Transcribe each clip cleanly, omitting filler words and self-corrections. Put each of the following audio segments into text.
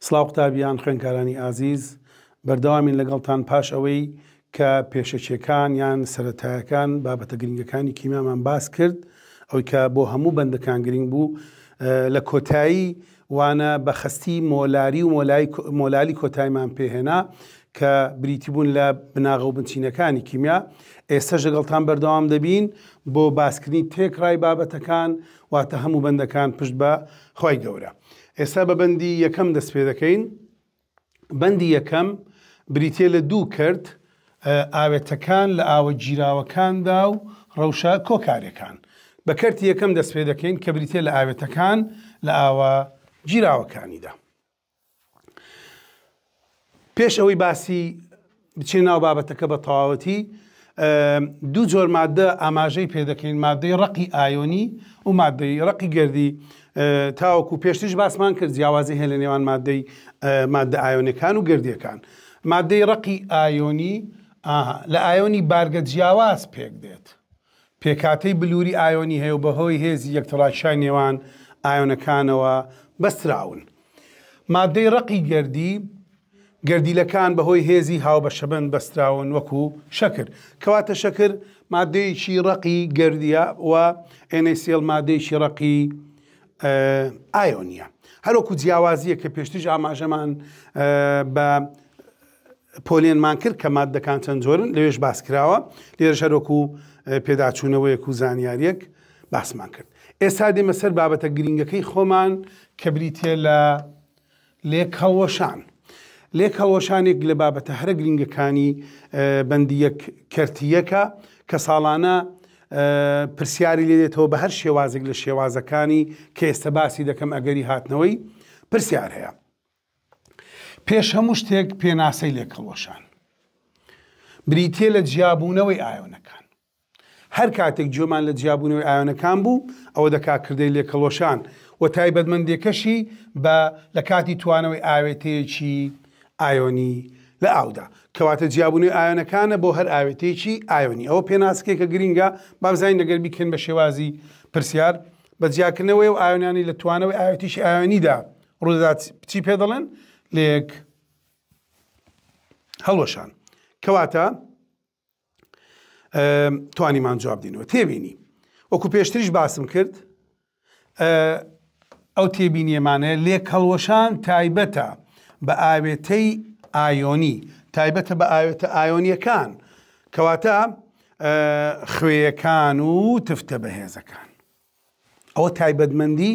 سڵاو قوتابیان خوێندکارانی ئازیز بەردەوامین لەگەڵتان پاش ئەوەی کە پێشەچیەکان یان سەرەتایەکان بابەتە گرنگەکانی کیمیامان باس کرد ئەوەی کە بۆ هەموو بەندەکان گرنگ بوو لە کۆتایی وانە بە خەستی مۆلاری و مۆلالی کۆتاییمان پێهێنا کە بریتی بوون لە بناغە و بنچینەکانی کیمیا. ئێستاش لەگەڵتان بەردەوام دەبین بۆ باسکردنی تێکڕای بابەتەکان واتە هەموو بەندەکان پشت بە خۆی گەورە. ئێستا بە بەندی یەکەم دەست پێ دەکەین. بەندی یەکەم بریتێ لە دوو کرد ئاوێتەکان لە ئاوە گیراوەکاندا و ڕەوشە کۆکارەکان. بە کەرتی یەکەم دەست پێ دەکەین کە بریتێ لە ئاوێتەکان لە ئاوە گیراوەکانیدا. پێش ئەوەی باسی بچین ناو بابەتەکە بە تەواوەتی دوو جۆر مادە ئاماژەی پێ دەکەین، مادەی ڕقی ئایۆنی و مادەی ڕقی گەردی. تاوەکو پێشتیش باسمان کرد جیاوازی هەیە لە نێوان مادە ئایۆنەکان و گەردیەکان. مادەی ڕقی ئایۆنی لە ئایۆنی بارگە جیاواز پێک دێت، پێکاتەی بلووری ئایۆنی هەیە و بەهۆی هێزی یەکتەڕاشای نێوان ئایۆنەکانەوە بەستراون. مادەی ڕقی گەردیلەکان بەهۆی هێزی هاوبەشەبەند بەستراون وەکو شەکر، کەواتە شەکر مادەیەکی ڕقی گەردیە و NaCl مادەیەکی ڕقی ئایۆنیە. هەروەکو جیاوازیە کە پێشتیش ئاماژەمان بە پۆلێنمان کرد کە مادەکان چەند جۆرن لەوێش باس کراوە، لێرەش هەروەکو پێداچوونەوەیەک و زانیاریەک باسمان کرد. ئێستا دێمە سەر بابەتە گرنگەکەی خۆمان کە بریتێ لە لێک هەڵوەشان. لێک هەڵوەشانێک لە بابەتە هەرە گرنگەکانی بەندی یەک کەرتیەکە کە ساڵانە پرسیاری لێ دێتەوە بە هەر شێوازێک لە شێوازەکانی کە ئێستا باسی دەکەم ئەگەری هاتنەوەی پرسیار هەیە. پێش هەموو شتێک پێناسەی لێک هەڵوەشان بریتێ لە جیابوونەوەی ئایۆنەکان. هەر کاتێک گوێمان لە جیابوونەوەی ئایۆنەکان بوو ئەوە دەکات کردەی لێک هەڵوەشان و تایبەتمەندێکەشی بە لە کاتی توانەوەی ئاوێتەیەکی ئایۆنی لە ئاودا، کەواتە جیابوونەوەی ئایۆنەکانە بۆ هەر ئاوێتەیەکی ئایۆنی. ئەوە پێناسکێکە گرینگە بابزانین لەگەر بیکەن بە شێوازی پرسیار بە جیاکردنەوەی و ئایۆنیانی لە توانەوەی ئاوێتیشی ئایۆنیدا ڕوودەدات چی پێ دەڵێن؟ لێک هەڵوەشان. کەواتە توانیمان جواب دینەوە. تێبینی وەکو پێشتریش باسم کرد ئەو تێبینیەمانەیە لێک هەڵوەشان تایبەتە بە ئاوێتەی ئایۆنی، تایبەتە بە ئاوێتە ئایۆنیەکان، کەواتە خوێیەکان و تفتە بەهێزەکان. ئەوە تایبەتمەندی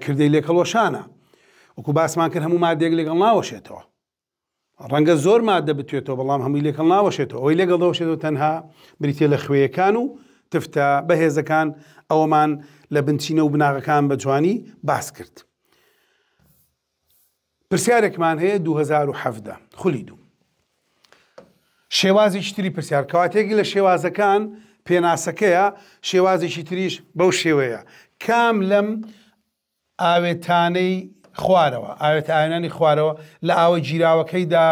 کردەی لێک هەڵوەشانە. وەکو باسمان کرد هەموو مادەیەک لێگەڵ ناوەشێتەوە، ڕەنگە زۆر مادە بتوێتەوە بەڵام هەمووی لێگەڵ ناوەشێتەوە. ئەوەی لێگەڵ دەوەشێتەوە تەنها بریتێ لە خوێیەکان و تفتە بەهێزەکان. ئەوەمان لە بنچینە و بناغەکان بە جوانی باس کرد. پرسیارێکمان هەیە 2017 خولی دوو شێوازێکی تری پرسیار، کەواتێکی لە شێوازەکان پێناسەکەیە، شێوازێکی تریش بەو شێوەیە کام لەم ئاوێتانەی خوارەوە ئاوێتە ئایۆنانی خوارەوە لە ئاوە گیراوەکەیدا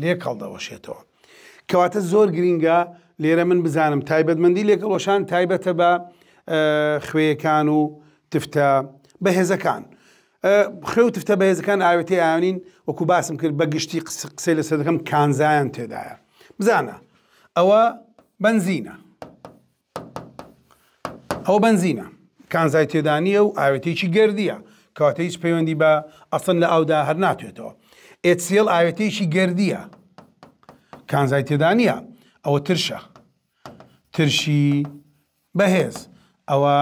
لێک هەڵدەوەشێتەوە. کەواتە زۆر گرینگە لێرە من بزانم تایبەتمەندی لێک هەڵوەشان تایبەتە بە خوێیەکان و تفتە بەهێزەکان. خوێ و تفتە بەهێزەکان ئاوێتەی ئایۆنین وەکو باسم کرد بە گشتی قسەی لەسەر دەکەم کانزایان تێدایە. بزانە ئەوە بەنزینە، ئەوە بەنزینە، کانزای تێدا نییە و ئاوێتەیەکی گەردیە، کەواتە هیچ پەیوەندی بە ئەسڵ لە ئەودا هەر ناتوێتەوە. HCl ئاوێتەیەکی گەردیە، کانزای تێدا نییە، ئەوە ترشە، ترشی بەهێز، ئەوە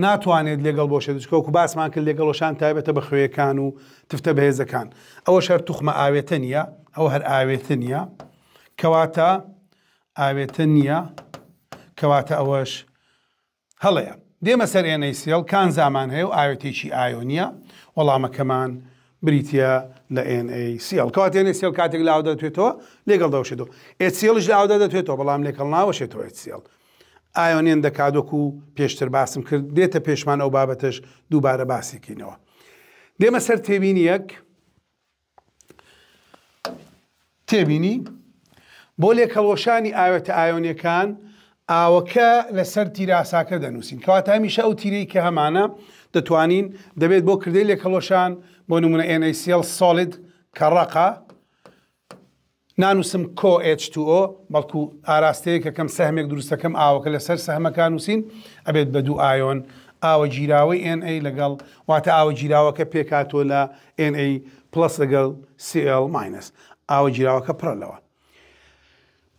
ناتوانێت لێگەڵ بۆشێت چکەوەکو باسمان کرد لێگەڵۆشان تایبەتە بە خوێیەکان و تفتە بەهێزەکان. ئەوە هەر توخمە ئاوێتە نییە، ئەوە هەر ئاوێتە نییە، کەواتە ئاوێتە نییە، کەواتە ئەوەش هەڵەیە. دێمە سەر NaCl کانزامان هەیە و ئاوێتێکی ئایۆنیە، وەڵامەکەمان بریتە لە NaCl. کەواتە NaCl کاتێک لە ئاودا دەتوێتەوە لێگەڵ دەوشێتەوە. HClش لە ئاودا دەتوێتەوە بەڵام لێکەڵ ناوەشێتەوە. HCl ئایۆنیان دەکاتوەکو پێشتر باسم کرد، دێتە پێشمان ئەو بابەتەش دووبارە باسیکەینەوە. دێمە سەر تێبینی یەک. تێبینی بۆ لێک هەڵوەشانی ئاوێتە ئایۆنیەکان ئاوەکە لەسەر تیراساکە دەنووسین، کەواتە هەمیشە ئەو تیرەی کە هەمانە دەتوانین دەبێت بۆ کردەی لێک هەڵوەشان بۆ نمونە NaCl solid کە ڕەقە نانووسم COH2O بەڵکو ئاراستەیە کە کەم سەهمێک دروستەکەم ئاوەکە لەسەر سەهمەکان نووسین ئەبێت بە دوو ئایۆن ئاوە گیراوەی Na لەگەڵ واتە ئاوە گیراوەکە پێکاتۆ لە Na پلس لەگەڵ Cl ماینەس ئاوە گیراوەکە پڕەلەوە.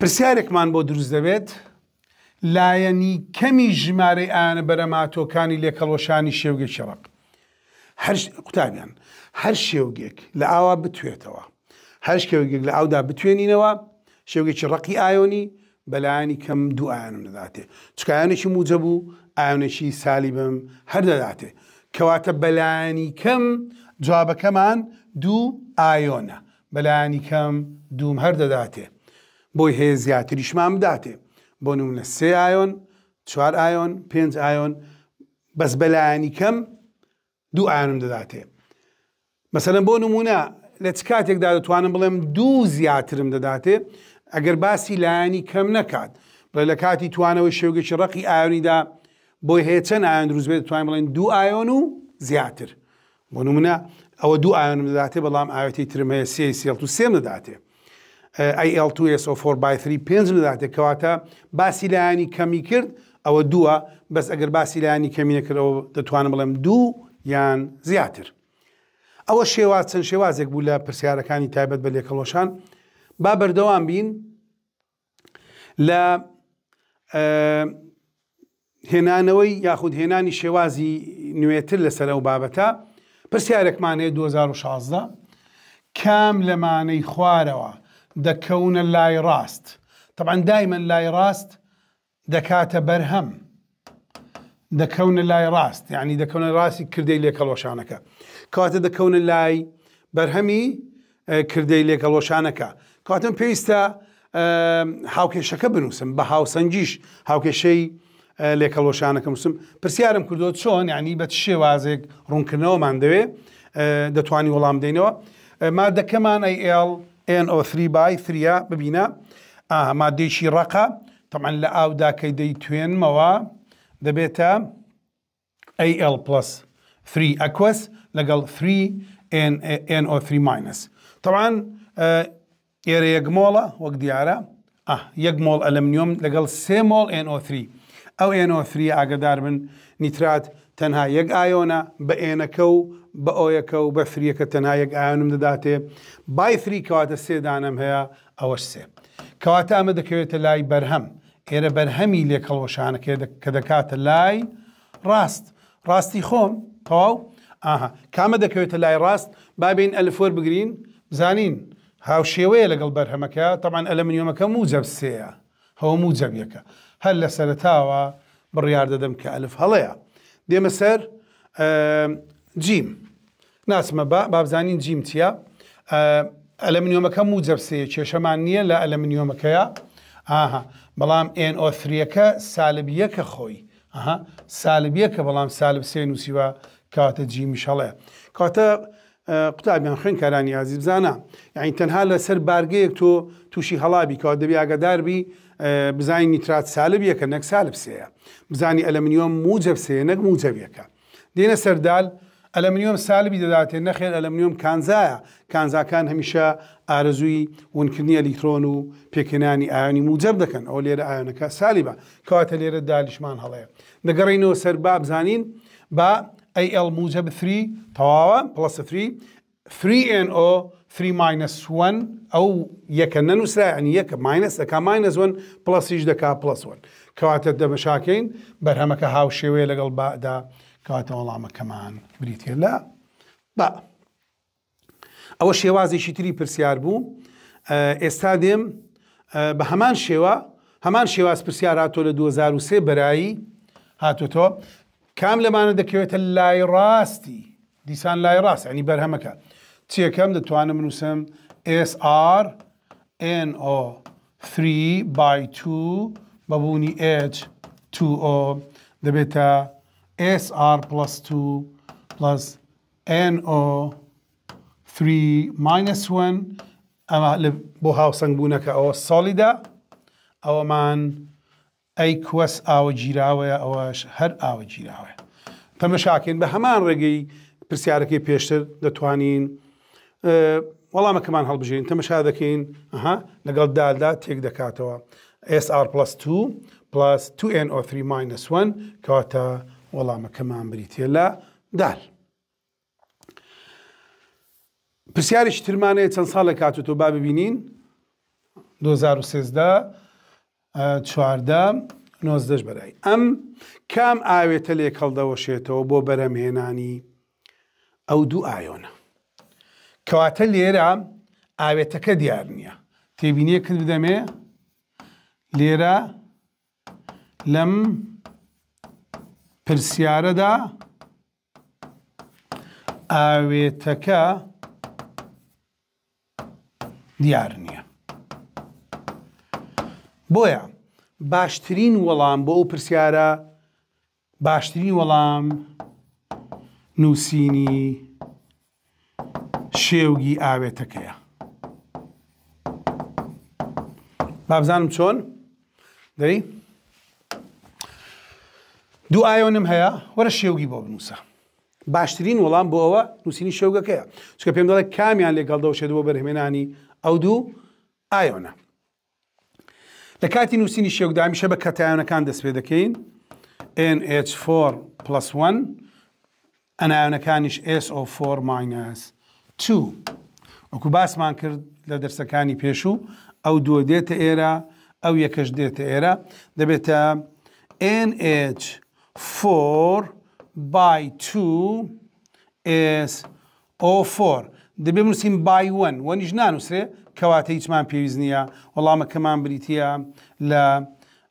پرسیارێکمان بۆ دروست دەبێت لایەنی کەمی ژمارەی ئایۆنە بەرەماتۆکانی لێکەڵۆشانی شێوگێکی ڕەق. قوتابیان هەر شێوگێک لە ئاوا بتوێتەوە هەر شێوگێک لە ئاودا بتوێنینەوە شێوگێکی ڕقی ئایۆنی بەلایانی کەم دوو ئایۆنم دەداتێ چکە ئایۆنێکی موجب و ئایۆنێکی سالیبم هەر دەداتێ کەواتە بەلایانی کەم جوابەکەمان دوو ئایۆنە بەلایانی کەم دووم هەر دەداتێ بۆی هەیە زیاتریشمان بداتێ بۆ نمونە 3 ئایۆن 4 ئایۆن 5 ئایۆن بەس بەلایانی کەم دوو ئایۆنم دەداتێ. مەسەلەن بۆ نمونە لە چ کاتێکدا دەتوانم بڵێم دوو زیاترم دەداتێ ئەگەر باسی لایەنی کەم نەکات بڵێ لە کاتی توانەوەی شێوگێکی ڕقی ئایۆنیدا بۆی هەیە چەند ئایۆن دروست بێت دەتوانین بڵێن دوو ئایۆن و زیاتر بۆ نمونە ئەوە دوو ئایۆنم دەداتێ بەڵام ئاوێتی ترم هەیە CaCl2 دەداتێ Al2SO4/3 5 دەداتێ کەواتە باسی لایەنی کەمی کرد ئەوە دووە بەس ئەگەر باسی لایەنی کەمی نەکردەوە دەتوانم بڵێم دوو یان زیاتر. ئەوە شێواز چەند شێوازێک بوو لە پرسیارەکانی تایبەت بە لێکەڵۆشان با بەردەوام بین لە هێنانەوەی یاخود هێنانی شێوازی نوێتر لەسەر ئەو بابەتە. پرسیارێکمان هەیە 2016 کام لەمانەی خوارەوە دەکەونە لای ڕاست طبعا دایمەن لای ڕاست دەکاتە بەرهەم دەکەونە لای ڕاست یعنی دەکەونە ڕاستی کردەی لێکەڵۆشانەکە کەواتە دەکەونە لای بەرهەمی کردەی لێکەڵۆشانەکە کەواتم پێویستە هاوکێشەکە بنووسم بە هاوسەنجیش هاوکێشەی لێکەڵۆشانەکە نووسم. پرسیارم کردو چۆن یعنی بە شێوازێک ڕوونکردنەوەمان دەوێ دەتوانی وەڵام دەینەوە. مادەکەمان NO3/3 ببینە مادەیەکی ڕەقە طبعا لە ئاودا کەی دەیتوێنمەوە دەبێتە Al+3 ئەکوەس لەگەڵ 3 NO3- طبعا ئێرە یەک مۆڵە وەک دیارە 1 مۆڵ ئەلەمنیۆم لەگەڵ 3 مۆڵ NO3 ئەو NO3 ئاگدار بن نیترات تەنها یەک ئایۆنە بە ئێنەکە و بە ئۆیەکە و بە فریەکە تەنها یەک ئایۆنم دەداتێ بای 3 کەواتە 3 دانەم هەیە ئەوەش 3 کەواتە ئەمە دەکەوێتە لای بەرهەم ئێرە بەرهەمی لێکەڵۆشانەکە کە دەکاتە لای ڕاست ڕاستی خۆم تەواو کامە دەکەوێتە لای ڕاست بابین ئەلفۆر بگرین بزانین هاوشێوەیە لەگەڵ بەرهەمەکە طبعا ئەلەمنیۆمەکە موجب 3 هەوە موجب یەکە هەر لە سەرەتاوە بڕیار دەدەم کە ئەلف هەڵەیە دێمە سەر جیم ناسمە بابزانین جیم چییە ئەلەمنیۆمەکە موجب 3 کێشەمان نییە لە ئەلەمنیۆمەکەیە بەڵام NO3ەکە سالبیەکە خۆی سالبیەکە بەڵام سالب 3 نووسیوە کاتە جیمیش هەڵەیە کاتە قوتابیان خوێن کارانی عزیز بزانە یعنی تەنها لەسەر بارگەیەک تۆ تووشی هەڵابی کات دەبی ئاگاداربی بزانی نیترات سالبیەکە نەک سالب 3 بزانی ئەلەمنیۆم موجب 3 نەک موجبیەکە دێنە سەردال ئەلەمنیۆم سالبی دەداتێ نەخێر ئەلەمنیۆم کانزایە کانزاکان هەمیشە ئارەزووی ونکردنی ئەلیکترۆن و پێکێنانی ئایۆنی موجب دەکەن ئەو لێرە ئایۆنەکە سالیبە کەواتە لێرە دالیشمان هەڵەیە دەگەڕینەوە سەر بابزانین با Al موجب 3 تەواوە پلس 3 NO3-1 ئەو یەکە نەنووسرا ینی یەکە ماینەس دەکا -1 پلسیش دەکا +1 کەواتە دەمەشاکەین بەرهەمەکە هاو شێوەیە لەگەڵ بادا کەواتە وەڵامەکەمان بریتێ لە با ئەوە شێوازێکی تری پرسیار بوو ئێستا دێم بە هەمان شێواز پرسیار هاتۆ لە 2003 بەرایی هاتوتۆ کام لەمانە دەکەوێتە لای ڕاستی دیسان لای ڕاست ینی بەرهەمەکە چیەکەم دەتوانم بنووسم SR NO3/2 بەبوونی H2O دەبێتە SR+2 plus NO3-1 ئەمە بۆ هاوسەنگبوونەکە ئەوە ساڵیدا ئەوەمان ئەیکوەس ئاوە گیراوەیە ئەوەش هەر ئاوە گیراوە تەمەشاکەین بە هەمان ڕێگەی پرسیارەکەی پێشتر دەتوانین وەڵامەکەمان هەڵبژێن تەمەشا دەکەین لەگەڵ دالدا تێک دەکاتەوە SR+2 plus 2NO3 - 1 کەواتە وەڵامەکەمان بریتە لە دال. پرسیارێکی ترمانەیە چەند ساڵێک کاتوتۆ با ببینین 2013 14 19 بەرای ئەم کام ئاوێتە لێک هەڵدەوەشێتەوە بۆ بەرەمهێنانی ئەو دوو ئایۆنە کەواتە لێرە ئاوێتەکە دیار نییە تێبینیە کرد بدەمێ لێرە لەم پرسیارەدا ئاوێتەکە دیار نییە بۆیە باشترین وەڵام بۆ ئەو پرسیارە باشترین وەڵام نووسینی شێوگی ئاوێتەکەیە. بابزانم چۆن دەی دوو ئایۆنم هەیە وەرە شێوگی بۆ بنووسە. باشترین وەڵام بۆ ئەوە نووسینی شێوگەکەیە چکە پێم دەڵێت کامیان لێگەڵ دەوشێتەوە بەرهێنانی ئەو دوو ئایۆنە. لە کاتی نووسینی شێوگدا هەمیشە بە کەتایۆنەکان دەست پێ دەکەین NH4+1 ئەنایۆنەکانیش SO4 - 2 وەکو باسمان کرد لە دەرسەکانی پێشوو ئەو دووە دێتە ئێرە ئەو یەکەش دێتە ئێرە دەبێتە NH4/2 SO4 دەبێ بنووسین by 1 وەنیش نانووسێ کەواتە هیچمان پێویست نییە وەڵامەکەمان بریتە لە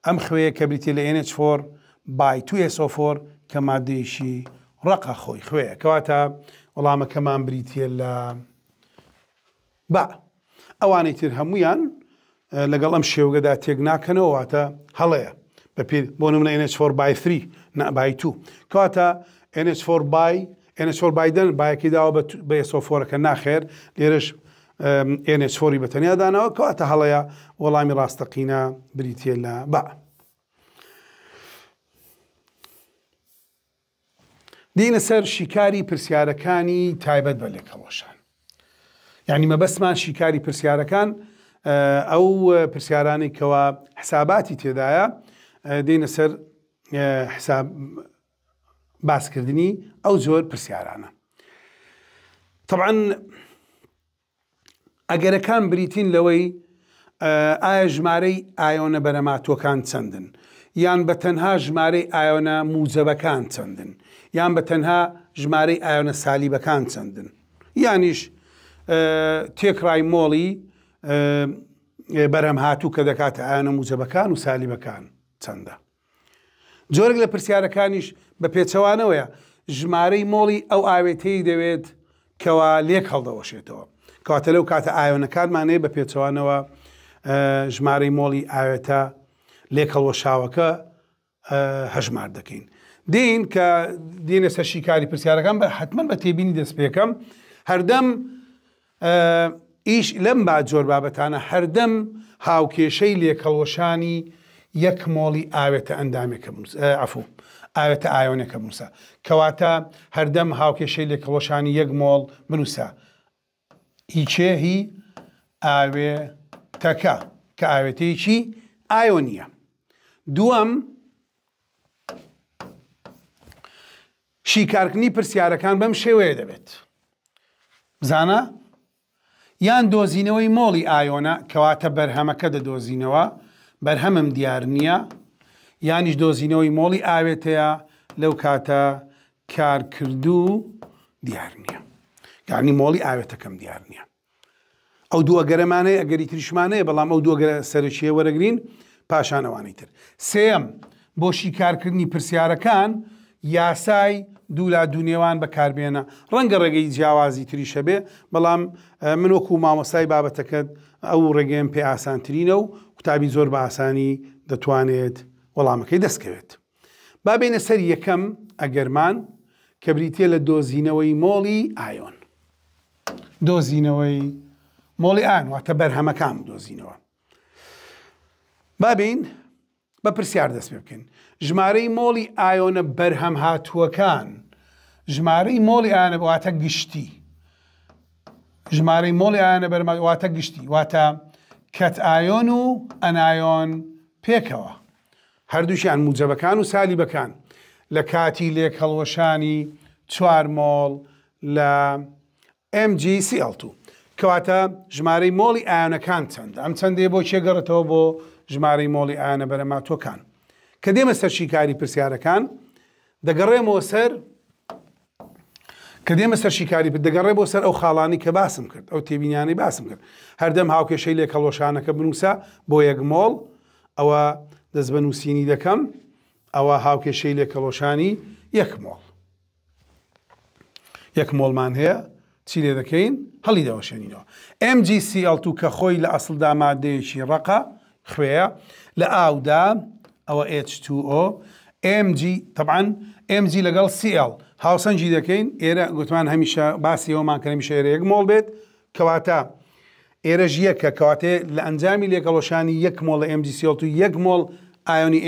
ئەم خوێیە کە بریتە لە NH4/2 SO4 کە مادەیەشی ڕقە خۆی خوێیە کەواتە وەڵامەکەمان بریتە لە با ئەوانەی تر هەمویان لەگەڵ ئەم شێوگەدا تێک ناکەنەوە واتە هەڵەیە بۆ نمونە NH4/3 by2 کەواتە NH4/دەن بایەکی داوە بە SO4ەکە ناخێر لێرەش NH4 بەتەنیا دانەوە کەواتە هەڵەیە وەڵامی ڕاستەقینە بریتە لە با. دینە سەر شیکاری پرسیارەکانی تایبەت بە لێکەڵۆشان یعنی مەبەستمان شیکاری پرسیارەکان ئەو پرسیارانی کەوا حساباتی تێدایە دینە سەر حساب باسکردنی ئەو زۆر پرسیارانە. طبعاً ئەگەرەکان بریتین لەوەی ئایا ژمارەی ئایۆنە بەرەماتوەکان چەندن یان بە تەنها ژمارەی ئایۆنە موجەبەکان چەندن یان بە تەنها ژمارەی ئایۆنە سالیبەکان چەندن یانیش تێکڕای مۆڵی بەرەم هاتوو کە دەکاتە ئایۆنە موجەبەکان و سالیبەکان چەندە. جۆرێک لە پرسیارەکانیش بە پێچەوانەوەیە ژمارەی مۆڵی ئەو ئاوێتەی دەوێت کەوا لێک هەڵدەوەشێتەوە کەواتە لەو کاتە ئایۆنەکانمانەیە بە پێچەوانەوە ژمارەی مۆڵی ئاوێتە لێک هەڵوەشاوەکە هەژمار دەکەین. دین کە دێنە سەر شیکاری پرسیارەکان بە حتمما بە تێبینی دەست پێکەم هەردەم ئیش لەم با جۆر بابەتانە هەردەم هاوکێشەی لێک هەڵوەشانی یەک مۆڵی ئاوێتە ئەندامێکە عەفوو ئاوێتە ئایۆنێکە بنووسە کەواتە هەردەم هاوکێشەی لێک هەڵوەشانی یەک مۆڵ بنووسە هیچێهی ئاوێتەکە کە ئاوێتەیەکی ئایۆنیە. دووەم شیکارکردنی پرسیارەکان بەم شێوەیە دەبێت بزانە یان دۆزینەوەی مۆڵی ئایۆنە کەواتە بەرهەمەکە دەدۆزینەوە بەرهەمم دیار نییە یانیش دۆزینەوەی مۆڵی ئاوێتەیە لەو کاتە کارکردوو دیار نییە یانی مۆڵی ئاوێتەکەم دیار نییە. ئەو دووە گەرەمانەیە ئەگەری تریشمانەیە بەڵام ئەو دووە گەرە سەرچیە وەرەگرین پاشانەوانی تر. سێم بۆ شیکارکردنی پرسیارەکان یاسای دوولا دوونێوان بەکاربێنە ڕەنگە ڕێگەی جیاوازی تریشە بێ بەڵام من وەکو مامۆستای بابەتەکەت ئەو ڕێگەیم پێ ئاسانترینە و قوتابی زۆر بە ئاسانی دەتوانێت وەڵامەکەی دەستکەوێت. با بینە سەر یەکەم ئەگەرمان کە بریتێ لە دۆزینەوەی مۆڵی ئایۆن. دۆزینەوەی مۆڵی ئایۆن واتە بەرهەمەکان دۆزینەوە. بابین بە پرسیار دەست پێ بکەین ژمارەی مۆڵی ئایۆنە بەرهەم هاتووەکان ژمارەی مۆڵی ئایانە واتە گشتی ژمارەی مۆڵی ئایانە بەرەما واتە گشتی واتە کەتئایۆن و ئەنایۆن پێکەوە هەردووشیان موجەبەکان و سالیبەکان لە کاتی لێک هەڵوەشانی 4 مۆڵ لە MgCl2 کەواتە ژمارەی مۆڵی ئایۆنەکان چەندە ئەم چەندێ بۆ چێگەڕێتەوە بۆ ژمارەی مۆڵی ئایۆنە بەرەماتۆکان کە دێمە سەر شیکاری پرسیارەکان دەگەڕێمەوە سەر کە دێمە سەر شیکاری دەگەڕێ بۆ سەر ئەو خاڵانی کە باسم کرد ئەو تێبینیانەی باسم کرد هەردەم هاوکێشەی لێک هەڵوەشانەکە بنووسە بۆ 1 مۆڵ ئەوە دەست بە نووسینی دەکەم ئەوە هاوکێشەی لێک هەڵوەشانی 1 مۆڵ 1 مۆڵمان هەیە چی لێ دەکەین هەڵی دەوەشێنینەوە MgCl2 کە خۆی لە ئەسڵدا مادەیەکی ڕقە خوێیە لە ئاودا ئەوە H2O طبعا Mg لەگەڵ Cl هاوسەنجی دەکەین ئێرە گوتمان هەمیشە باسی ئەومان کە هەمیشە ئێرە 1 مۆڵ بێت کەواتە ئێرەژ یەکە کەواتێ لە ئەنجامی لێکەڵۆشانی 1 مۆڵ لە MgCl2 1 مۆڵ ئایۆنی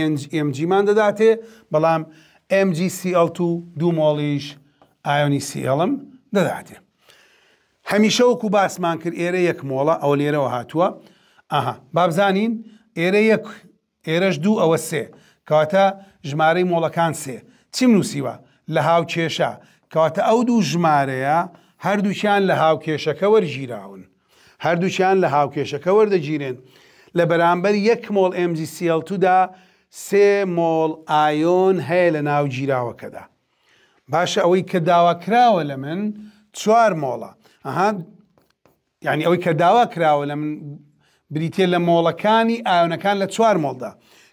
Mgمان دەداتێ بەڵام MgCl2 2 مۆڵیش ئایۆنی Clم دەداتێ هەمیشە وەکو باسمان کرد ئێرە 1 مۆڵە ئەو لێرەوە هاتووە بابزانین ئێرە 1 ئێرەش 2 ئەوە 3 کەواتە ژمارەی مۆڵەکان 3 چیم نووسیوە لە هاوکێشە کەواتە ئەو دوو ژمارەیە هەردووچیان لە هاوکێشەکە وەرگیراون هەردووچیان لە هاوکێشەکە وەردەگیرێن لە بەرامبەر 1 مۆڵ MgCl2دا 3 مۆڵ ئایۆن هەیە لە ناو گیراوەکەدا باشە ئەوەی کە داواکراوە لە من 4 مۆڵە یعنی ئەوەی کە داوا کراوە لە من بریتێ لە مۆڵەکانی ئایۆنەکان لە 4 مۆڵدا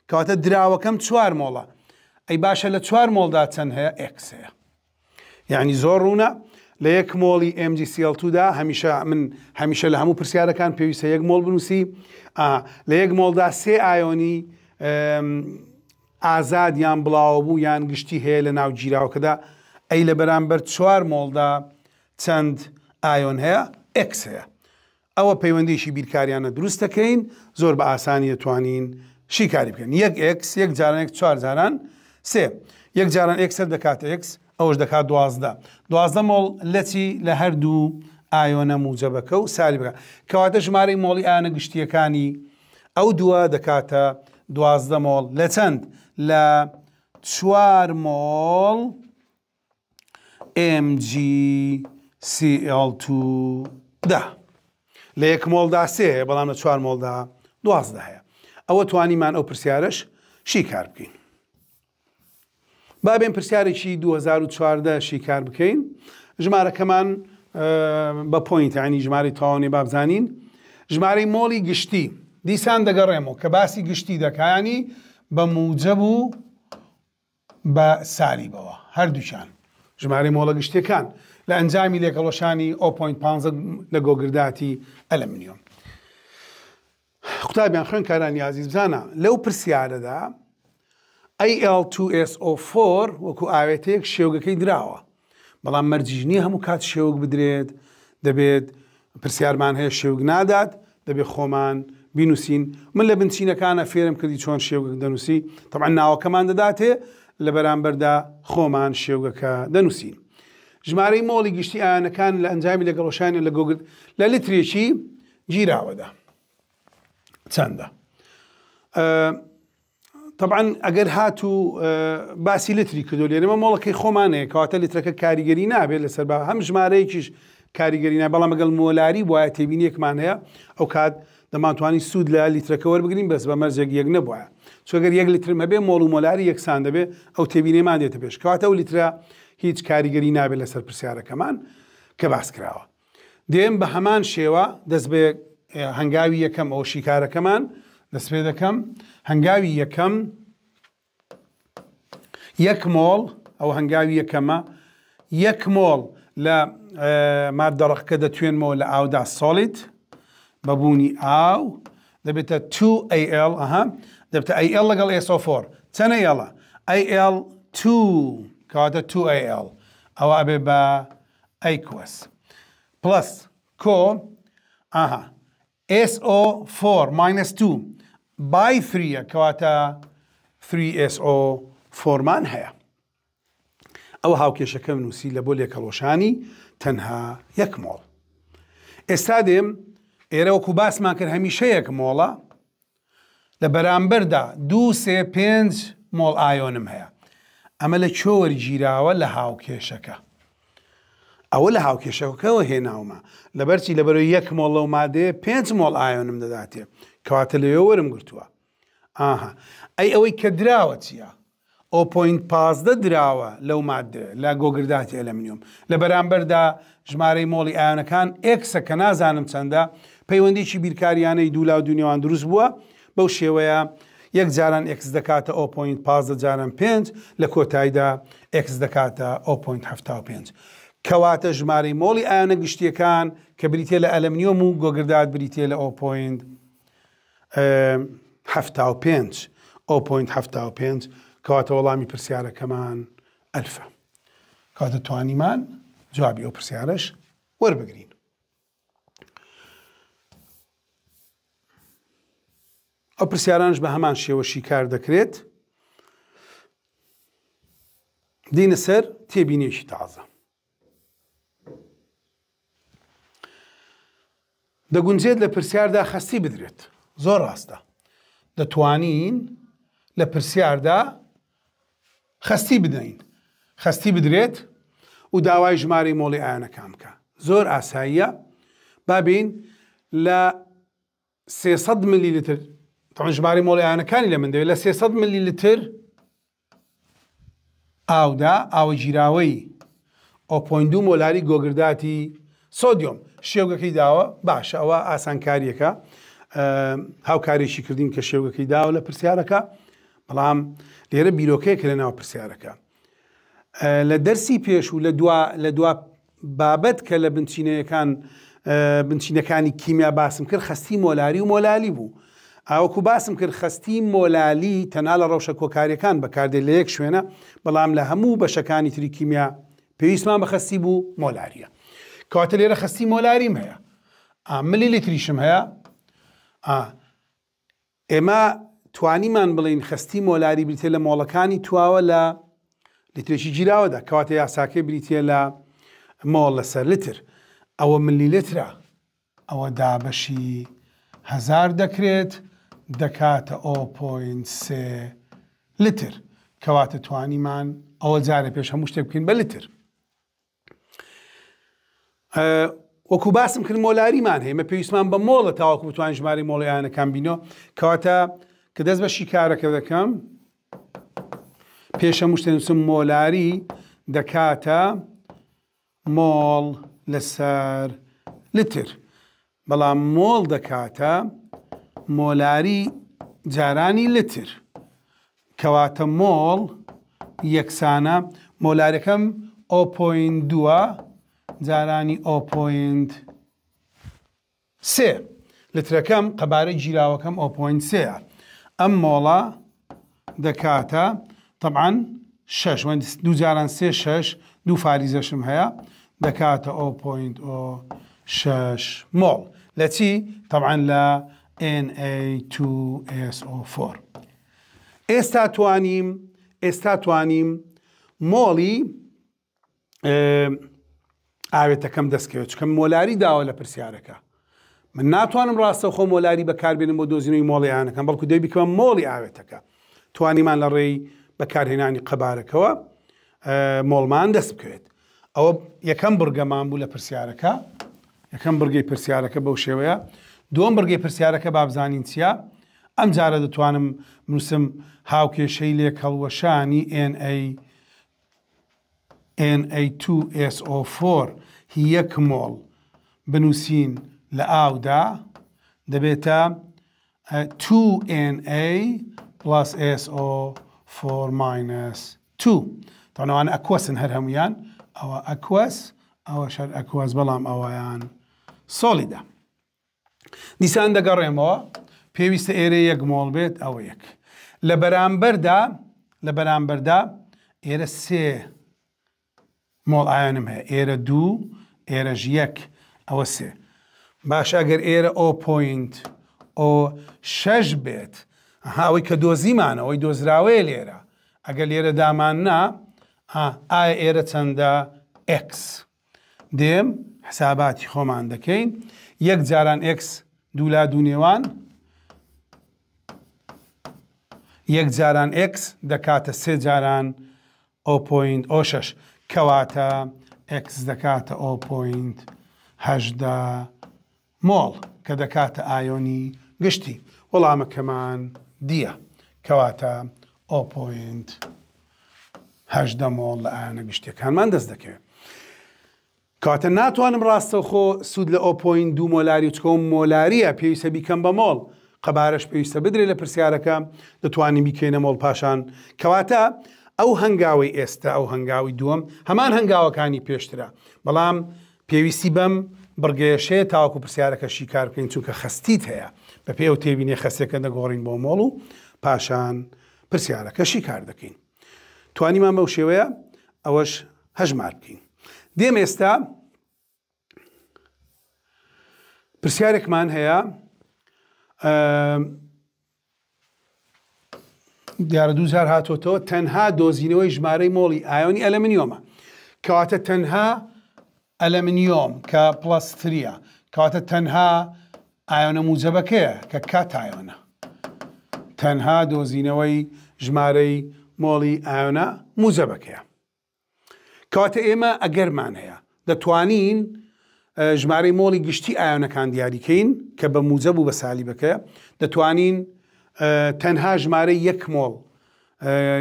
کەواتە دراوەکەم 4 مۆڵە ئەی باشە لە 4 مۆڵدا چەند هەیە X هەیە یعنی زۆر ڕوونە لە 1 مۆڵی MgCl2دا هەمیشە لە هەموو پرسیارەکان پێویستە 1 مۆڵ بنووسی لە 1 مۆڵدا 3 ئایۆنی ئازاد یان بڵاوە بوو یان گشتی هەیە لە ناو گیراوەکەدا ئەی لە بەرامبەر 4 مۆڵدا چەند ئایۆن هەیە X هەیە ئەوە پەیوەندیشی بیرکاریانە دروست دەکەین زۆر بە ئاسانی دەتوانین شیکاری بکەین 1X 1 جاران 4 جاران 3 1 جاران X دەکاتە X ئەوش دەکات 12 مۆڵ لەچی لە هەردوو ئایۆنە موجەبەکە و سالی بکە کەواتە ژمارەی مۆڵی ئایۆنە گشتیەکانی ئەو دووە دەکاتە 12 مۆڵ لە چەند لە 4 مۆڵ MgCl2دا لە 1 مۆڵدا 3 هەیە بەڵام لە 4 مۆڵدا 12 هەیە ئەوە توانیمان ئەو پرسیارش شیکار بکەین با بێن پرسیارێکی 2014 شیکار بکەین ژمارەکەمان بە پۆینت ینی ژمارەی تاوانێ بابزانین ژمارەی مۆڵی گشتی دیسان دەگەڕێمەوە کە باسی گشتی دەکایانی بە موجب و بە سالیبەوە هەردووچان ژمارەی مۆڵە گشتەکان لە ئەنجامی لێکەڵۆشانی 0.15 لە گۆگرداتی ئەلمنیۆم قوتابیان خوێنکارانی عزیز بزانە لەو پرسیارەدا Al2SO4 وەکو ئاوێتەیەک شێوگەکەی دراوە بەڵام مەرجیش نییە هەموو کات شێوگ بدرێت دەبێت پرسیارمان هەیە شێوگ نادات دەبێت خۆمان بینوسین من لە بنچینەکانە فێرم کردی چۆن شێوگەک دەنووسی طبعا ناوەکەمان دەداتێ لە بەرامبەردا خۆمان شێوگەکە دەنووسین ژمارەی مۆڵی گشتی ئایۆنەکان لە ئەنجامی لەگەڵۆشانی لە گۆگل لە لیترێکی گیراوەدا چەندە طبعا ئەگەر هاتوو باسی لتری کردو لێرەمە مۆڵەکەی خۆمانەیە کەواتە لیترەکە کاریگەری نابێت لەسەر بە هەم ژمارەیەکیش کاریگەری نابێت بەڵام ئەگەڵ مۆلاری وایە تێبینیەکمان هەیە ئەو کات دەمانتوانی سوود لە لیترەکە وەربگرین بەس بە مەرجێک یەک نەبووە چۆگەر 1 لیترم هەبێ مۆڵ و مۆلاری یەکسان دەبێت ئەو تێبینێمان دێتە پێش کەواتە ئەو لیترە هیچ کاریگەری نابێت لەسەر پرسیارەکەمان کە باس کراوە دێم بە هەمان شێوە دەست بێ هەنگاوی یەکەم ئەو شیکارەکەمان دەست پێ دەکەم هەنگاوی یەکەم 1 مۆڵ ئەو هەنگاوی یەکەمە 1 مۆڵ لە مادەڕەقەکە دەتوێنمەوە لە ئاودا سۆلیت بەبوونی ئاو دەبێتە 2Al دەبێتە Al لەگەڵ SO4 چەنە ئێڵە Al2 کەواتە 2Al ئەوە ئەبێ بە ئەیکوەس پلس کۆ SO4 -2 by 3 کەواتە 3SO4مان هەیە ئەو هاوکێشەکە نووسی لە بۆ لێکەڵۆشانی تەنها یەک مۆڵ. ئێستا دێم ئێرە وەکو باسمان کرد هەمیشە یەک مۆڵە لە بەرامبەردا 2-3-5 مۆڵ ئایۆنم هەیە. ئەمە لە چۆ وەرگیراوە لە هاوکێشەکە. ئەوە لە هاوکێشەکەەوە هێناومە لەبەرچی لەبەرەوەی یەک مۆڵ لەو مادەیە 5 مۆڵ ئایۆنم دەداتێ کەواتە لەوێ وەرم گرتووە. ئەی ئەوەی کە دراوە چییە؟ 0.15 دراوە لەو مادە لە گۆگرداتی ئەلەمنیۆم لە بەرامبەردا ژمارەی مۆڵی ئایۆنەکان ئێکسە کە نازانم چەندە پەیوەندیی بیرکاریانەی دوولا و دنیاوان دروست بووە بەو شێوەیە یەک جاران ئێکس دەکاتە 0.15 جاران 5 لە کۆتاییدا ئێکس دەکاتە 0.75 کەواتە ژمارەی مۆڵی ئایۆنە گشتیەکان کە بریتێ لە ئەلەمنیۆم و گۆگردات بریتێ لە 0.75 کەواتە وەڵامی پرسیارەکەمان ئەلفە. کەواتە توانیمان جوابی ئەو پرسیارەش وەربگرین. ئەو پرسیارانش بە هەمان شێوەشی کار دەکرێت. دینە سەر تێبینێکی تازە. دەگونجێت لە پرسیاردا خەستی بدرێت. زۆر ڕاستە. دەتوانین لە پرسیاردا خەستی بدەین. خەستی بدرێت و داوای ژمارەی مۆڵی ئایۆنەکان بکە. زۆر ئاساییە. بابین لە 300 ملیلیتر ژمارەی مۆڵی ئایۆنەکانی لە من دەوێت لە 300 ملیلیتر ئاودا ئاوە گیراوەی 0.2 مۆلاری گۆگرداتی سۆدیۆم شێوگەکەی داوە باشە ئەوە ئاسانکاریەکە هاوکارێکی کردین کە شێوگەکەی داوە لە پرسیارەکە بەڵام لێرە بیرۆکەیەکە لە ناو پرسیارەکە لە دەرسی پێش و لە دوا بابەت کە لە بنچینەکانی کیمیا باسم کرد خەستی مۆلاری و مۆلالی بوو. ئاوەکو باسم کرد خەستی مۆلالی تەنها لە ڕەوشە کۆکاریەکان بەکاردێت لە یەک شوێنە بەڵام لە هەموو بەشەکانی تری کیمیا پێویستمان بە خەستی بوو مۆلاریە. کەواتە لێرە خەستی مۆلاریم هەیە ملیلیتریشم هەیە. ئێمە توانیمان بڵین خەستی مۆلاری بریتێ لە مۆڵەکانی تواوە لە لیترێکی گیراوەدا کەواتە یاساکەی بریتێ لە مۆڵ لەسەر لتر ئەوە ملیلیترە ئەوە دابەشی 1000 دەکرێت دەکاتە 0.3 لتر کەواتە توانیمان ئەوە جارە پێش هەموو شتێک بکەین بە لتر. وەکو باسم کرد مۆلاریمان هەیە مە پێویستمان بە مۆڵە تاواکو بتوانین ژمارەی مۆڵی ئایۆنەکان بینەوە کەواتە کە دەست بە شیکارەکە دەکەم پێش هەموو شتێک نووسم مۆلاری دەکاتە مۆڵ لەسەر لتر بەڵام مۆڵ دەکاتە مۆلاری جارانی لتر کەواتە مۆڵ یەکسانە مۆلاریەکەم 0.2 جارانی 0.3 لترەکەم قەبارەی گیراوەکەم 0.3 ئەم مۆڵە دەکاتە طبعاً 6 دوو جاران 3 دوو فاریزەشم هەیە دەکاتە 0.06 مۆڵ لە چی؟ طبعاً لە Na2SO4. ئێستا توانیم مۆڵی ئاوێتەکەم دەستکەوێت چکە مۆلاری داوە لە پرسیارەکە من ناتوانم ڕاستەوخۆ مۆلاری بەکاربێنم بۆ دۆزینەوەی مۆڵی ئایۆنەکان بەڵکو دەی بکەم مۆڵی ئاوێتەکە توانیمان لە ڕێی بەکارهێنانی قەبارەکەوە مۆڵمان دەست بکەوێت. ئەوە یەکەم بڕگەمان بوو لە پرسیارەکە یەکەم بڕگەی پرسیارەکە بەو شێوەیە. دووەم بڕگەی پرسیارەکە بابزانین چییە؟ ئەم جارە دەتوانم بنووسم هاوکێشەی لێکەڵوەشانی Na2SO4 یەک مۆڵ بنووسین لە ئاودا دەبێتە 2Na plus SO4 - 2 تاوانەوان ئەکوەسن هەر هەمویان ئەوە ئەکوەس ئەوە شەر ئەکوەس بەڵام ئەوەیان سۆلیدە. دیسان دەگەڕێمەوە پێویستە ئێرە یەک مۆڵ بێت ئەوە یەک لە بەرامبەردا ئێرە 3 مۆڵ ئایۆنم هەیە ئێرە 2 ئێرەژ 1 ئەوە 3 باش ئەگەر ئێرە 0.06 بێت ئەوەی کە دۆزیمانە ئەوەی دۆزراوەیە لێرە ئەگەر لێرە دامان نا ئایا ئێرە چەندە x دێم حساباتی خۆمان دەکەین یەک جاران x دوو لا دوو نێوان یەک جاران x دەکاتە سێ جاران 0.06 کەواتە x دەکاتە 0.18 مۆڵ کە دەکاتە ئایۆنی گشتی وەڵامەکەمان دیە کەواتە 0.18 مۆڵ لە ئایۆنە گشتیەکانمان دەست دەکەوێت کەواتە ناتوانم ڕاستەوخۆ سوود لە 0.2 مۆلاری و چکۆم مۆلاریە پێویستە بیکەم بە مۆڵ قەبارەش پێویستە بدرێت لە پرسیارەکە دەتوانین بیکەینە مۆڵ پاشان کەواتە ئەو هەنگاوی ئێستا ئەو هەنگاوی دووەم هەمان هەنگاوەکانی پێشترە بەڵام پێویستی بەم بڕگەیەشەیە تاوەکو پرسیارەکەشی کار بکەین چونکە خەستیت هەیە بە پێ و تێبینێ خەستێکە دەگۆڕین بۆ مۆڵ و پاشان پرسیارەکەشی کار دەکەین توانیمان بەو شێوەیە ئەوەش هەژمار بکەین دێم ئێستا پرسیارێکمان هەیە دیارە 2000 هاتۆتەوە تەنها دۆزینەوەی ژمارەی مۆڵی ئایۆنی ئەلەمنیۆمە کەواتە تەنها ئەلەمنیۆم کە پلس 3 کەواتە تەنها ئایۆنە موجەبەکەیە کە کات ئایۆنە تەنها دۆزینەوەی ژمارەی مۆڵی ئایۆنە موجەبەکەیە کەواتە ئێمە ئەگەرمان هەیە دەتوانین ژمارەی مۆڵی گشتی ئایۆنەکان دیاریکەین کە بە موجەب و بە سالیبەکەیە دەتوانین تەنها ژمارەی یەک مۆڵ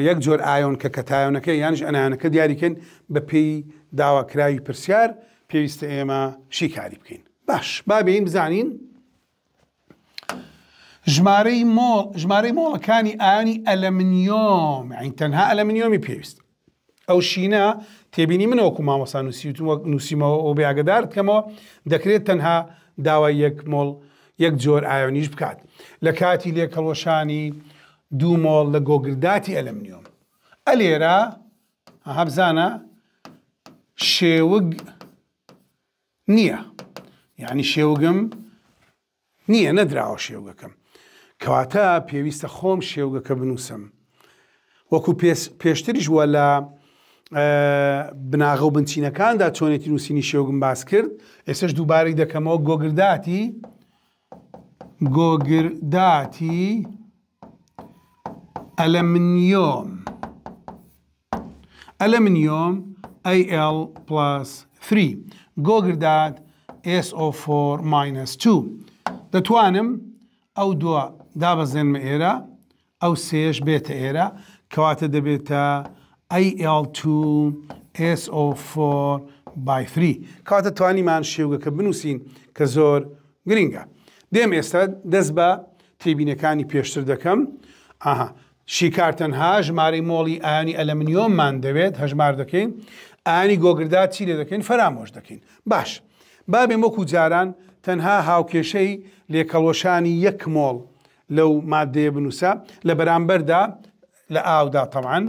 یەک جۆر ئایۆن کە کەتایۆنەکە یانش ئەنایۆنەکە دیاریکەین بە پێی داواکراوی پرسیار پێویستە ئێمە شیکاری بکەین باش با بێین بزانین ژمارەی مۆڵەکانی ئایۆنی ئەلەمنیۆم یعنی تەنها ئەلەمنیۆمی پێویست ئەو شینە تێبینی منەوەکو مامۆستا نووسیمەوە ئەو بێئاگدار بکەمەوە دەکرێت تەنها داوای یەک مۆڵ یەک جۆر ئایۆنیش بکات لە کاتی لێکەڵۆشانی دوو مۆڵ لە گۆگرداتی ئەلەمنیۆم ئەلێرە هەبزانە شێوگ نییە یعنی شێوگم نییە نەدراوە شێوگەکەم کەواتە پێویستە خۆم شێوگەکە بنووسم وەکو پێشتریش وە لە بناغە و بنچینەکاندا چۆنێتی نووسینی شێوگم باس کرد ئێسش دووبارەی دەکەمەوە گۆگرداتی ئەلەمنیۆم Al+3 گۆگردات SO4-2 دەتوانم ئەو دووە دابەزێنمە ئێرە ئەو سێش بێتە ئێرە کەواتە دەبێتە Al2SO4/3 کەواتە توانیمان شێوگەکە بنووسین کە زۆر گرینگە دێم ئێستا دەست بە تێبینەکانی پێشتر دەکەم شیکار تەنها ژمارەی مۆڵی ئایۆنی ئەلەمنیۆممان دەوێت هەژمار دەکەین ئایۆنی گۆگردات چی لێ دەکەین فەرامۆش دەکەین باش با بێم وەکو جاران تەنها هاوکێشەی لێکەڵۆشانی یەک مۆڵ لەو مادەیە بنووسە لە بەرامبەردا لە ئاودا تەمعەن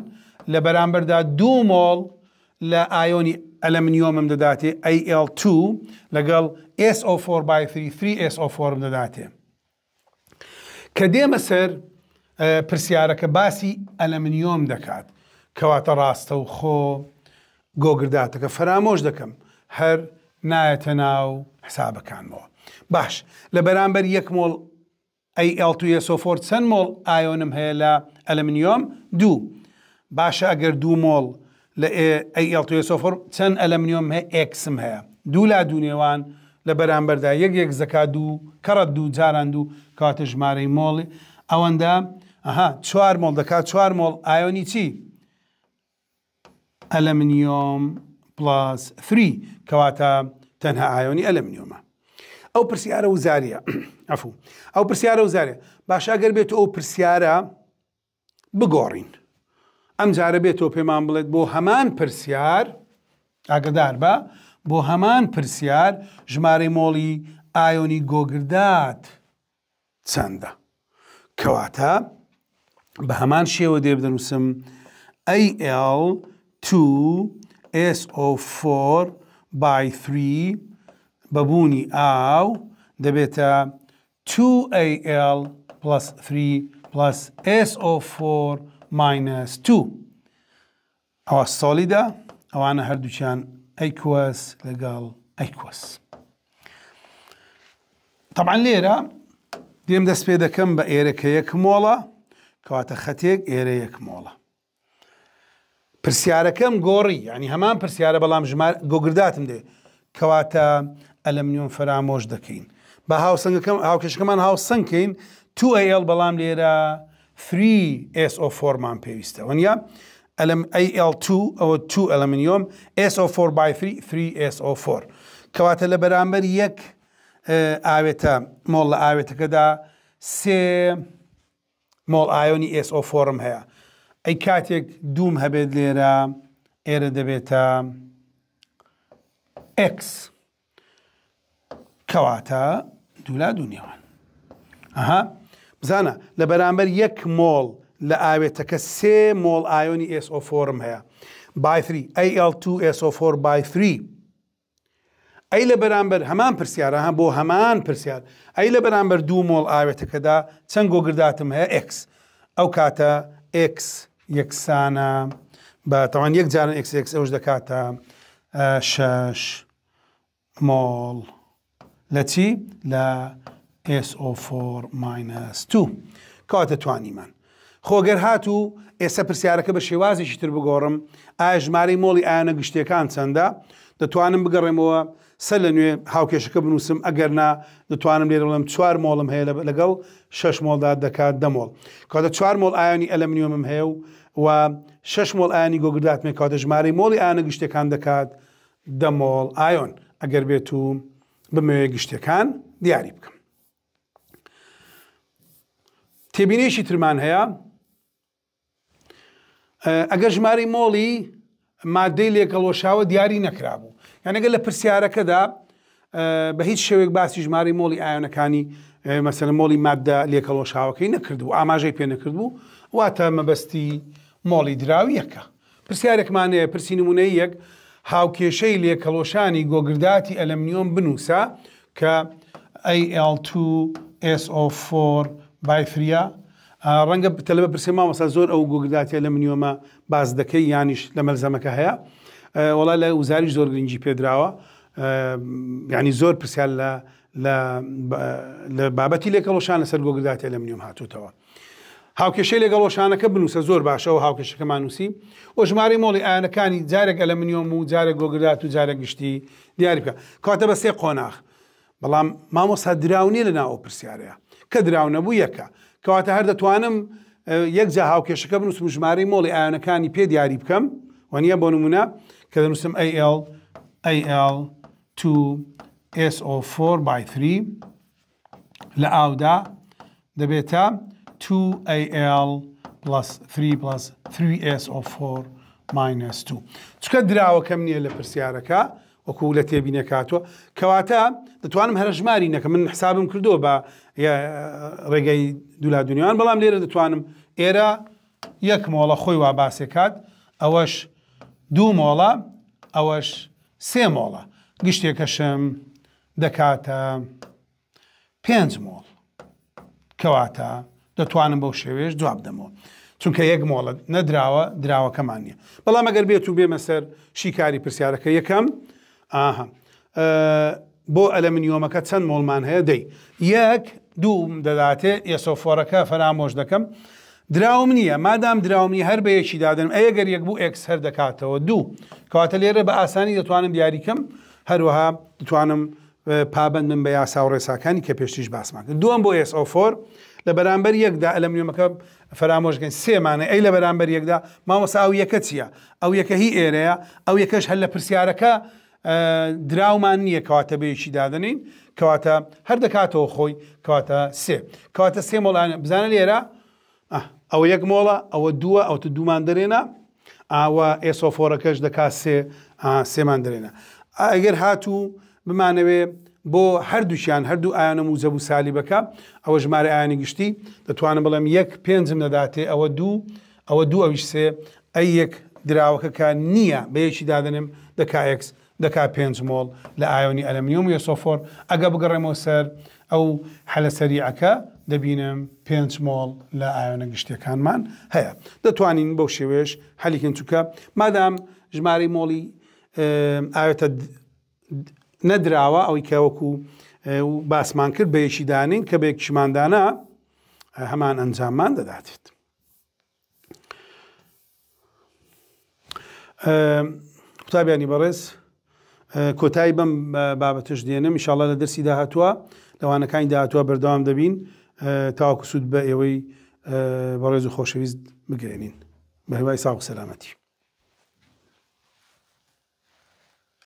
لە بەرامبەردا دوو مۆڵ لە ئایۆنی ئەلەمنیۆمم دەداتێ Al2 لەگەڵ SO4/3 3SO4 دەداتێ کە دێمە سەر پرسیارەکە باسی ئەلەمنیۆم دەکات کەواتە ڕاستە و خۆ گۆگرداتەکە فەرامۆش دەکەم هەر نایەتە ناو حسابەکانمەوە باش لە بەرامبەر یەک مۆڵ Al2SO4 چەند مۆڵ ئایۆنم هەیە لە ئەلەمنیۆم 2 باشە ئەگەر دوو مۆڵ لە Al2SO4 چەند ئەلەمنیۆم هەیە ئێکسم هەیە دوو لا دوو نێوان لە بەرامبەردا یەک زەکا دوو کەڕەت دوو جاران دوو کەواتە ژمارەی مۆڵی ئەوەندە 4 مۆڵ دەکات 4 مۆڵ ئایۆنی چی ئەلەمنیۆم+3 کەواتە تەنها ئایۆنی ئەلەمنیۆمە ئەو پرسیارە وزاریە ئەو پرسیارە وزاریە باش ئەگەر بێت ئەو پرسیارە بگۆڕین ئەم جارە بێتەوە پێمان بڵێت بۆ هەمان پرسیار ئاگدار بە بۆ هەمان پرسیار ژمارەی مۆڵی ئایۆنی گۆگردات چەندە کەواتە بە هەمان شێوە دێ بدەنووسم Al2SO4/3 بەبوونی ئاو دەبێتە 2Al+3+SO4-2 ئەوە سۆلیدە ئەوانە هەردووچیان ئەیکوەس لەگەڵ ئەیکوەس. طبعا لێرە دێم دەست پێ دەکەم بە ئێرەکە یەک مۆڵە کەواتە خەتێک ئێرە یەک مۆڵە. پرسیارەکەم گۆڕی یعنی هەمان پرسیارە بەڵام ژمار گۆگرداتم دێ کەواتە ئەلەمنیۆم فرامۆش دەکەین بە هاوکێشەکەمان هاوسەنگکەین 2al بەڵام لێرە 3SO4مان پێویستە وەنیا AL2 ئەوە 2 ئەلەمنیۆم SO4 by 3SO4 کەواتە لە بەرامبەر یەک ئاوێتە مۆڵ لە ئاوێتەکەدا 3 مۆڵ ئایۆنی SO4م هەیە ئەی کاتێک دووم هەبێت لێرە ئێرە دەبێتە X کەواتە دوولا دوونێوان بزانە لە بەرامبەر یەک مۆڵ لە ئاوێتەکە 3 مۆڵ ئایۆنی SO4م هەیە by 3 AL2SO4 by 3 ئەی لە بەرامبەر هەمان پرسیارە بۆ هەمان پرسیار ئەی لە بەرامبەر دوو مۆڵ ئاوێتەکەدا چەند گۆگرداتم هەیە X ئەو کاتە X یەکسانە بە تەوان یەک جارن X ئەوش دەکاتە 6 مۆڵ لە چی؟ لە SO4 - 2 کەواتە توانیمان خۆگەر هاتوو ئێستا پرسیارەکە بە شێوازێکی تر بگۆڕم ئایا ژمارەی مۆڵی ئایۆنە گشتیەکان چەندە دەتوانم بگەڕێمەوە سەر لە نوێ هاوکێشەکە بنووسم ئەگەرنا دەتوانم لێرە بڵێم 4 مۆڵم هەیە لەگەڵ 6 مۆڵدا دەکات 10 مۆڵ کەواتە 4 مۆڵ ئایۆنی ئەلەمنیۆمم هەیە و 6 مۆڵ ئایۆنی گۆگرداتمێ کەواتە ژمارەی مۆڵی ئایۆنە گشتیەکان دەکات 10 مۆڵ ئایۆن ئەگەر بێت و بمەوێ گشتیەکان دیاری بکەم. تێبینێکی ترمان هەیە ئەگەر ژمارەی مۆڵی مادەی لێکەڵۆشاوە دیاری نەکرابوو یان ئەگەر لە پرسیارەکەدا بە هیچ شێوێک باسی ژمارەی مۆڵی ئایۆنەکانی مەسەلەن مۆڵی مادە لێکەڵۆشاوەکەی نەکردبوو ئاماژەی پێ نەکردبوو واتە مەبەستی مۆڵی دراوی یەکە. پرسیارێکمانەیە پرسی نمونەی یەک هاوکێشەی لێکەڵۆشانی گۆگرداتی ئەلەمنیۆم بنووسە کە AL2SO4 by 3 ڕەنگە تەلەبە پرسێ مامۆستا زۆر ئەو گۆگرداتی ئەلەمنیۆمە باز دەکەی یانیش لە مەلزەمەکە هەیە وەڵا لە وزاریش زۆر گرنگی پێدراوە ینی زۆر پرسیار لە بابەتی لێکەڵۆشان لەسەر گۆگرداتی ئەلەمنیۆم هاتووتەوە. هاوکێشەی لێگەڵۆشانەکە بنووسە زۆر باشە و هاوکێشەکەمان نووسی و ژمارەی مۆڵی ئایۆنەکانی جارێک ئەلەمنیۆم و جارێک گۆگردات و جارێک گشتی دیاری بکە کاتە بە 3 قۆناغ بەڵام مامۆستا دراونیە لە ناو پرسیارەیە کە دراو نەبوو یەکە کەواتە هەر دەتوانم یەک جا هاوکێشەکە بنووسم ژمارەی مۆڵی ئایۆنەکانی پێ دیاری بکەم وانە بۆ نمونە کە دەنووسم AL2SO4 by 3 لە ئاودا دەبێتە 2AL plus 3 plus 3SO4 - 2 چکە دراوەکەم نییە لە پرسیارەکە وەکو لە تێبینە کاتوە کەواتە دەتوانم هەرە ژماری نەکەم من حسابم کردووە بە ڕێگەی دوولا دنیاوان بەڵام لێرە دەتوانم ئێرە یەک مۆڵە خۆی وا باسێکات ئەوەش 2 مۆڵە ئەوەش 3 مۆڵە گشتێکەشم دەکاتە 5 مۆڵ کەواتە دەتوانم بەو شێوێش جواب دەمەوە چونکە یەک مۆڵە نەدراوە دراوەکەمان نییە بەڵام ئەگەر بێت و بێمە سەر شیکاری پرسیارەکە یەکەم بۆ ئەلەمنیۆمەکە چەند مۆڵمان هەیە دەی یەک دووم دەداتێ SO4ەکە فەرامۆش دەکەم دراوم نییە مادام دراوم نیە هەر بە یەکی دادنم ئەگەر یەک بوو X هەر دەکاتەوە 2 کەواتە لێرە بە ئاسانی دەتوانم دیاریکەم هەروەها دەتوانم پابندم بە یاسا و ڕێساکانی کە پێشتیش باسمان کرد دووەم بۆ SO4 لە بەرامبەر یەکدا ئەلەمنیۆمەکە فرامۆشگەن سێمانە ئەی لە بەرامبەر یەکدا مامۆستا ئەو یەکە چییە ئەو یەکە هی ئێرەیە ئەو یەکەش هەر لە پرسیارەکە دراومان نییە کەواتە بەیەکی دادنین کەواتە هەر دەکاتەوە خۆی کەواتە کەواتە 3 مۆڵان بزانە لێرە ئەوە یەک مۆڵە ئەوە دووە ئەو دوومان دەرێنە ئاوە SO4ەکەش دەکات 3مان دەرێنە ئەگەر هاتوو بمانەوێ بۆ هەردووشیان هەردوو ئایۆنە موزەب و سالیبەکە ئەوە ژمارە ئایۆنی گشتی دەتوانم بڵێم یەک پێنجم دەداتێ ئەوە دوو ئەویش 3 ئەی یەک دراوەکە کە نییە بە یەکی دادنم دەکا X دەکا 5 مۆڵ لە ئایۆنی ئەلەمینیۆم و یۆسۆفۆر ئەگە بگەڕێمەوە سەر ئەو هەلە سەریعەکە دەبینم 5 مۆڵ لە ئایۆنە گشتیەکانمان هەیە دەتوانین بەو شێوێش هەلیکن چووکە مادام ژمارەی مۆڵی ئاوێتە نەدراوە ئەوەی کەوەکو باسمان کرد بە یەکیدانین کە بە یەکیشماندانە هەمان ئەنجاممان دەداتێت. قوتابیانی بەڕێز کۆتایی بەم بابەتش دێنم ئینشاڵڵا لە دەرسی داهاتووە لەوانەکانی داهاتووە بەردەوام دەبین تاوەکو سوود بە ئێوەی بەڕێز و خۆشەویست بگەێنین بە هیوای ساغ و سەلامەتی.